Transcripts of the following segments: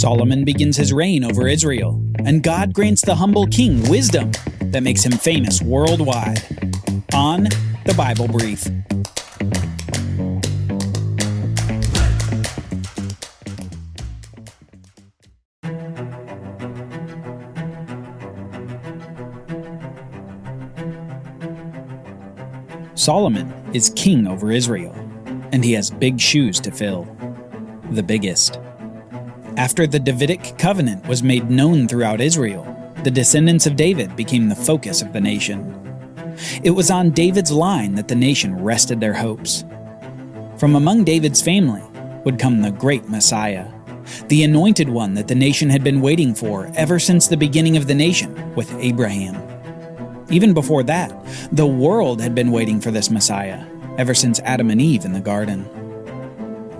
Solomon begins his reign over Israel, and God grants the humble king wisdom that makes him famous worldwide. On the Bible Brief. Solomon is king over Israel, and he has big shoes to fill. The biggest. After the Davidic covenant was made known throughout Israel, the descendants of David became the focus of the nation. It was on David's line that the nation rested their hopes. From among David's family would come the great Messiah, the anointed one that the nation had been waiting for ever since the beginning of the nation with Abraham. Even before that, the world had been waiting for this Messiah ever since Adam and Eve in the garden.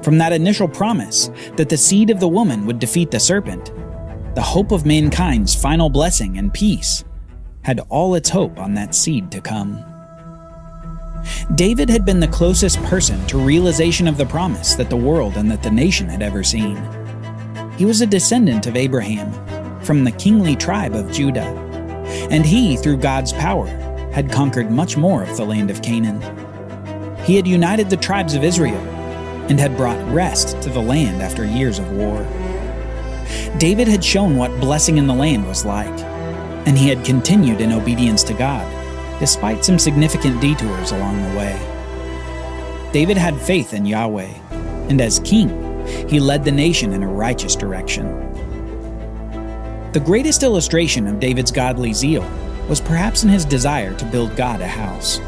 From that initial promise that the seed of the woman would defeat the serpent, the hope of mankind's final blessing and peace had all its hope on that seed to come. David had been the closest person to realization of the promise that the world and that the nation had ever seen. He was a descendant of Abraham, from the kingly tribe of Judah, and he, through God's power, had conquered much more of the land of Canaan. He had united the tribes of Israel and had brought rest to the land after years of war. David had shown what blessing in the land was like, and he had continued in obedience to God, despite some significant detours along the way. David had faith in Yahweh, and as king, he led the nation in a righteous direction. The greatest illustration of David's godly zeal was perhaps in his desire to build God a house.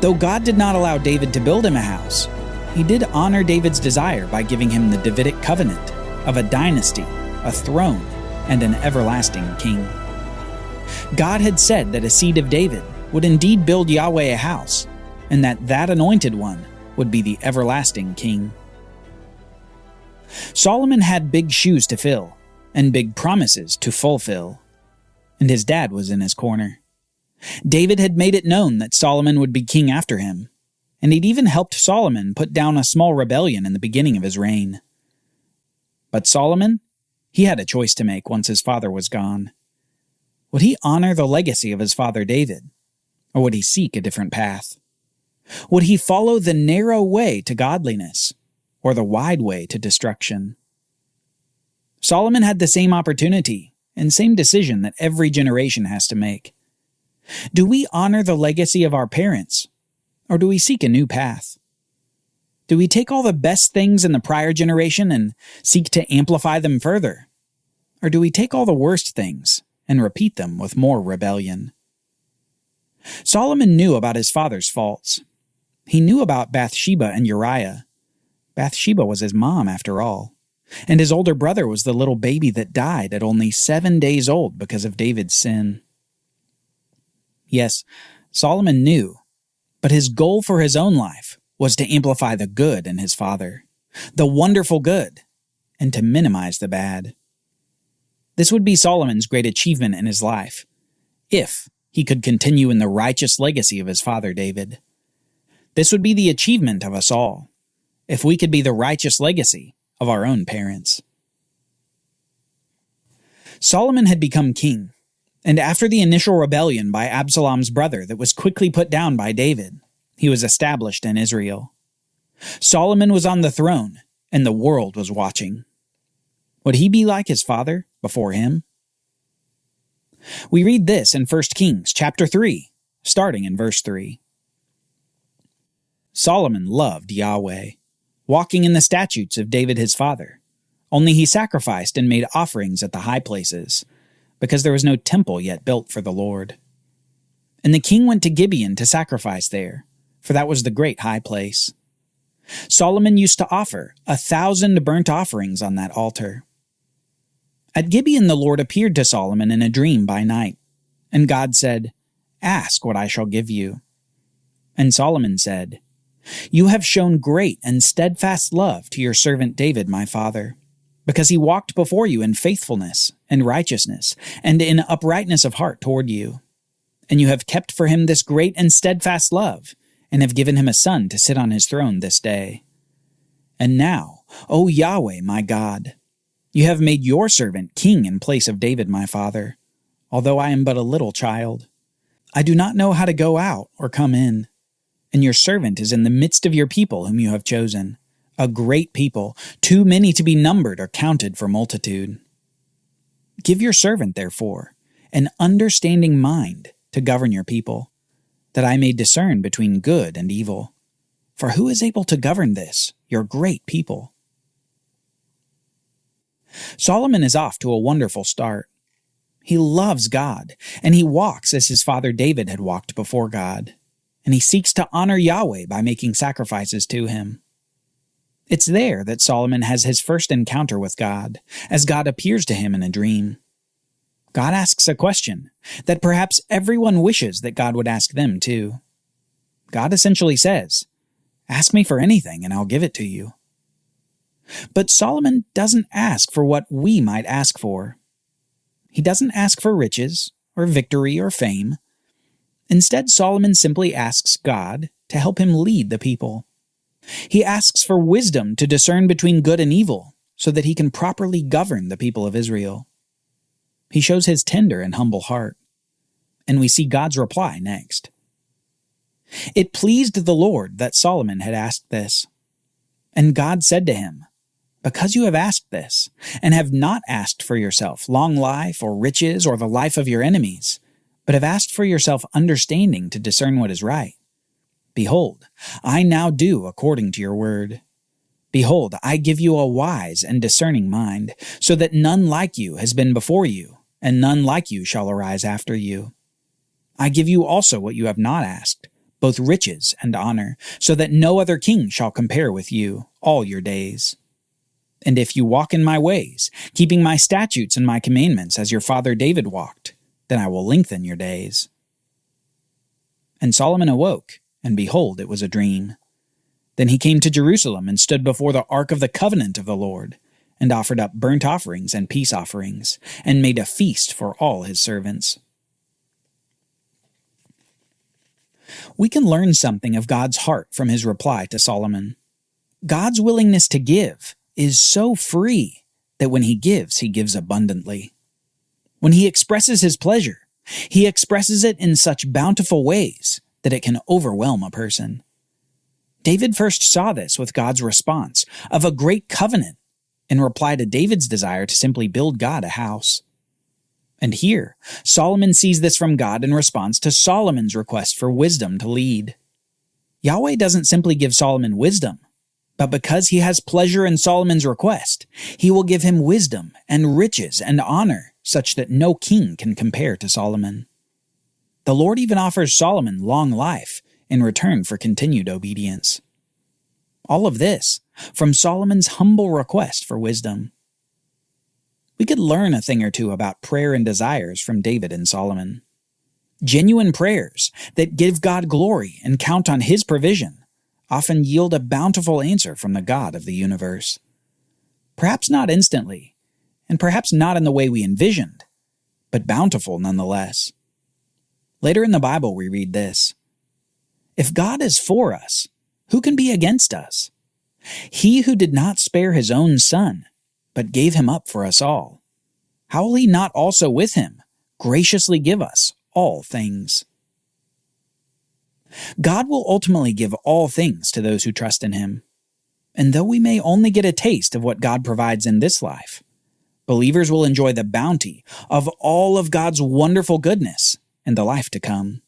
Though God did not allow David to build him a house, he did honor David's desire by giving him the Davidic covenant of a dynasty, a throne, and an everlasting king. God had said that a seed of David would indeed build Yahweh a house, and that anointed one would be the everlasting king. Solomon had big shoes to fill, and big promises to fulfill, and his dad was in his corner. David had made it known that Solomon would be king after him, and he'd even helped Solomon put down a small rebellion in the beginning of his reign. But Solomon, he had a choice to make once his father was gone. Would he honor the legacy of his father David, or would he seek a different path? Would he follow the narrow way to godliness, or the wide way to destruction? Solomon had the same opportunity and same decision that every generation has to make. Do we honor the legacy of our parents, or do we seek a new path? Do we take all the best things in the prior generation and seek to amplify them further? Or do we take all the worst things and repeat them with more rebellion? Solomon knew about his father's faults. He knew about Bathsheba and Uriah. Bathsheba was his mom, after all. And his older brother was the little baby that died at only 7 days old because of David's sin. Yes, Solomon knew, but his goal for his own life was to amplify the good in his father, the wonderful good, and to minimize the bad. This would be Solomon's great achievement in his life, if he could continue in the righteous legacy of his father David. This would be the achievement of us all, if we could be the righteous legacy of our own parents. Solomon had become king, and after the initial rebellion by Absalom's brother that was quickly put down by David, he was established in Israel. Solomon was on the throne, and the world was watching. Would he be like his father before him? We read this in 1 Kings chapter 3, starting in verse 3. Solomon loved Yahweh, walking in the statutes of David his father. Only he sacrificed and made offerings at the high places, because there was no temple yet built for the Lord. And the king went to Gibeon to sacrifice there, for that was the great high place. Solomon used to offer 1,000 burnt offerings on that altar. At Gibeon the Lord appeared to Solomon in a dream by night, and God said, "Ask what I shall give you." And Solomon said, "You have shown great and steadfast love to your servant David my father, because he walked before you in faithfulness and righteousness, and in uprightness of heart toward you. And you have kept for him this great and steadfast love, and have given him a son to sit on his throne this day. And now, O Yahweh my God, You have made your servant king in place of David my father, although I am but a little child. I do not know how to go out or come in, and your servant is in the midst of your people whom you have chosen, a great people, too many to be numbered or counted for multitude. Give your servant, therefore, an understanding mind to govern your people, that I may discern between good and evil. For who is able to govern this, your great people? Solomon is off to a wonderful start. He loves God, and he walks as his father David had walked before God, and he seeks to honor Yahweh by making sacrifices to him. It's there that Solomon has his first encounter with God, as God appears to him in a dream. God asks a question that perhaps everyone wishes that God would ask them too. God essentially says, "Ask me for anything and I'll give it to you." But Solomon doesn't ask for what we might ask for. He doesn't ask for riches or victory or fame. Instead, Solomon simply asks God to help him lead the people. He asks for wisdom to discern between good and evil so that he can properly govern the people of Israel. He shows his tender and humble heart. And we see God's reply next. It pleased the Lord that Solomon had asked this. And God said to him, "Because you have asked this, and have not asked for yourself long life or riches or the life of your enemies, but have asked for yourself understanding to discern what is right, behold, I now do according to your word. Behold, I give you a wise and discerning mind, so that none like you has been before you, and none like you shall arise after you. I give you also what you have not asked, both riches and honor, so that no other king shall compare with you all your days. And if you walk in my ways, keeping my statutes and my commandments as your father David walked, then I will lengthen your days." And Solomon awoke, and behold, it was a dream. Then he came to Jerusalem and stood before the ark of the covenant of the Lord, and offered up burnt offerings and peace offerings, and made a feast for all his servants. We can learn something of God's heart from his reply to Solomon. God's willingness to give is so free that when he gives abundantly. When he expresses his pleasure, he expresses it in such bountiful ways that it can overwhelm a person. David first saw this with God's response of a great covenant in reply to David's desire to simply build God a house. And here, Solomon sees this from God in response to Solomon's request for wisdom to lead. Yahweh doesn't simply give Solomon wisdom, but because he has pleasure in Solomon's request, he will give him wisdom and riches and honor such that no king can compare to Solomon. The Lord even offers Solomon long life in return for continued obedience. All of this from Solomon's humble request for wisdom. We could learn a thing or two about prayer and desires from David and Solomon. Genuine prayers that give God glory and count on his provision often yield a bountiful answer from the God of the universe. Perhaps not instantly, and perhaps not in the way we envisioned, but bountiful nonetheless. Later in the Bible we read this: "If God is for us, who can be against us? He who did not spare his own son, but gave him up for us all, how will he not also with him graciously give us all things?" God will ultimately give all things to those who trust in him. And though we may only get a taste of what God provides in this life, believers will enjoy the bounty of all of God's wonderful goodness in the life to come.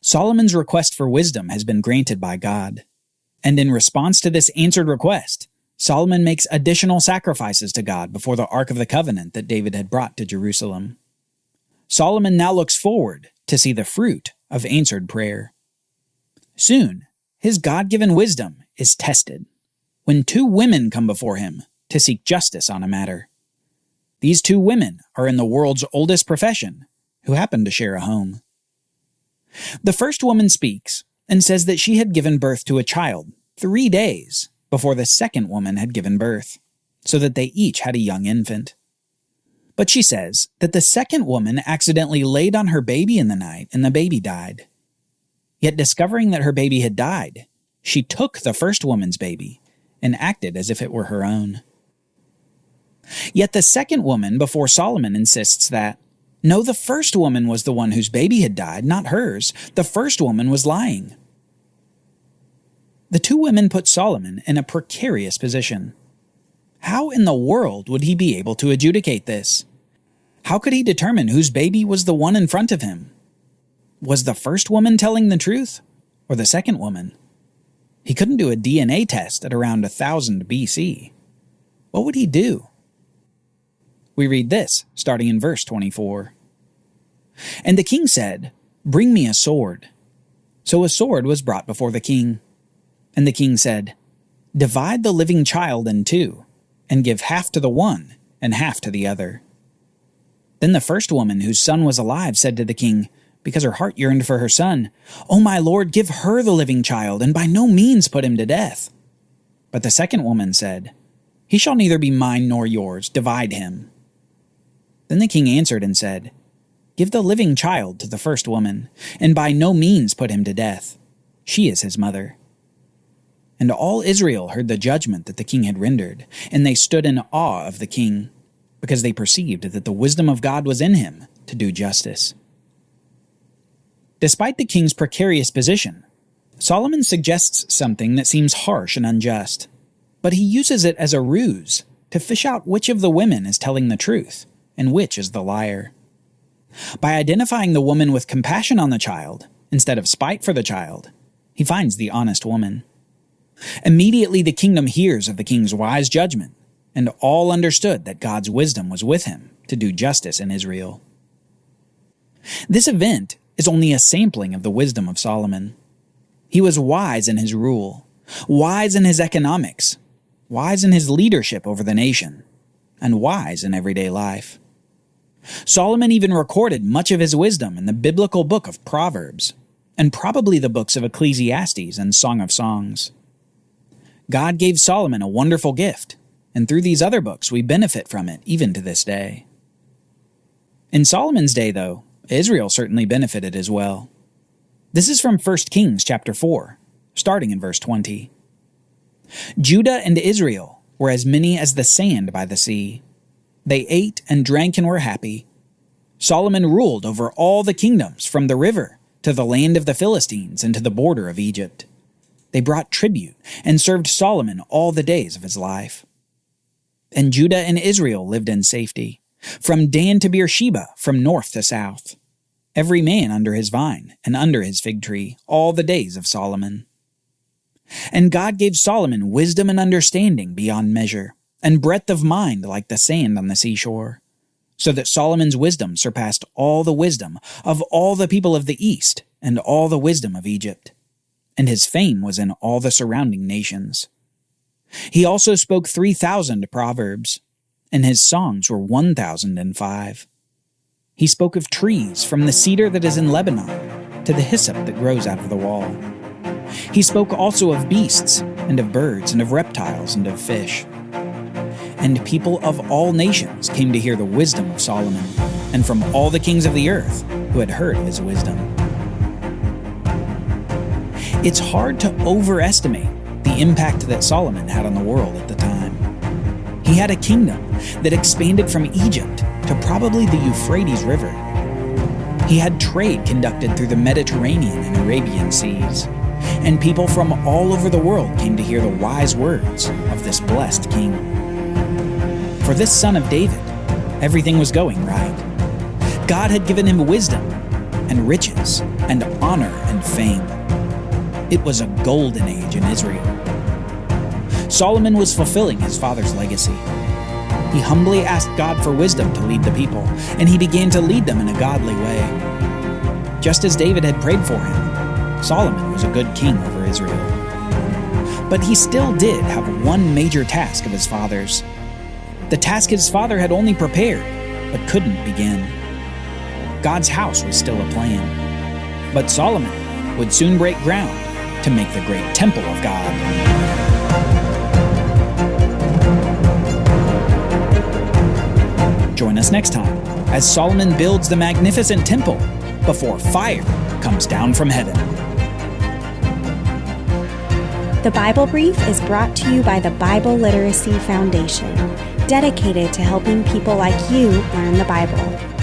Solomon's request for wisdom has been granted by God. And in response to this answered request, Solomon makes additional sacrifices to God before the Ark of the Covenant that David had brought to Jerusalem. Solomon now looks forward to see the fruit of answered prayer. Soon, his God-given wisdom is tested when two women come before him to seek justice on a matter. These two women are in the world's oldest profession who happen to share a home. The first woman speaks and says that she had given birth to a child 3 days before the second woman had given birth, so that they each had a young infant. But she says that the second woman accidentally laid on her baby in the night and the baby died. Yet discovering that her baby had died, she took the first woman's baby and acted as if it were her own. Yet the second woman before Solomon insists that, no, the first woman was the one whose baby had died, not hers. The first woman was lying. The two women put Solomon in a precarious position. How in the world would he be able to adjudicate this? How could he determine whose baby was the one in front of him? Was the first woman telling the truth, or the second woman? He couldn't do a DNA test at around 1000 BC. What would he do? We read this, starting in verse 24. And the king said, "Bring me a sword." So a sword was brought before the king. And the king said, "Divide the living child in two, and give half to the one and half to the other." Then the first woman whose son was alive said to the king, because her heart yearned for her son, "O my lord, give her the living child, and by no means put him to death." But the second woman said, "He shall neither be mine nor yours, divide him." Then the king answered and said, "Give the living child to the first woman, and by no means put him to death. She is his mother." And all Israel heard the judgment that the king had rendered, and they stood in awe of the king, because they perceived that the wisdom of God was in him to do justice. Despite the king's precarious position, Solomon suggests something that seems harsh and unjust, but he uses it as a ruse to fish out which of the women is telling the truth and which is the liar. By identifying the woman with compassion on the child, instead of spite for the child, he finds the honest woman. Immediately the kingdom hears of the king's wise judgment, and all understood that God's wisdom was with him to do justice in Israel. This event is only a sampling of the wisdom of Solomon. He was wise in his rule, wise in his economics, wise in his leadership over the nation, and wise in everyday life. Solomon even recorded much of his wisdom in the biblical book of Proverbs, and probably the books of Ecclesiastes and Song of Songs. God gave Solomon a wonderful gift, and through these other books we benefit from it even to this day. In Solomon's day, though, Israel certainly benefited as well. This is from 1 Kings chapter 4, starting in verse 20. Judah and Israel were as many as the sand by the sea. They ate and drank and were happy. Solomon ruled over all the kingdoms from the river to the land of the Philistines and to the border of Egypt. They brought tribute and served Solomon all the days of his life. And Judah and Israel lived in safety, from Dan to Beersheba, from north to south, every man under his vine and under his fig tree, all the days of Solomon. And God gave Solomon wisdom and understanding beyond measure, and breadth of mind like the sand on the seashore, so that Solomon's wisdom surpassed all the wisdom of all the people of the east and all the wisdom of Egypt, and his fame was in all the surrounding nations. He also spoke 3,000 proverbs, and his songs were 1,005. He spoke of trees, from the cedar that is in Lebanon to the hyssop that grows out of the wall. He spoke also of beasts, and of birds, and of reptiles, and of fish. And people of all nations came to hear the wisdom of Solomon, and from all the kings of the earth who had heard of his wisdom. It's hard to overestimate the impact that Solomon had on the world at the time. He had a kingdom that expanded from Egypt to probably the Euphrates River. He had trade conducted through the Mediterranean and Arabian seas, and people from all over the world came to hear the wise words of this blessed king. For this son of David, everything was going right. God had given him wisdom and riches and honor and fame. It was a golden age in Israel. Solomon was fulfilling his father's legacy. He humbly asked God for wisdom to lead the people, and he began to lead them in a godly way. Just as David had prayed for him, Solomon was a good king over Israel. But he still did have one major task of his father's. The task his father had only prepared, but couldn't begin. God's house was still a plan, but Solomon would soon break ground to make the great temple of God. Join us next time as Solomon builds the magnificent temple before fire comes down from heaven. The Bible Brief is brought to you by the Bible Literacy Foundation, dedicated to helping people like you learn the Bible.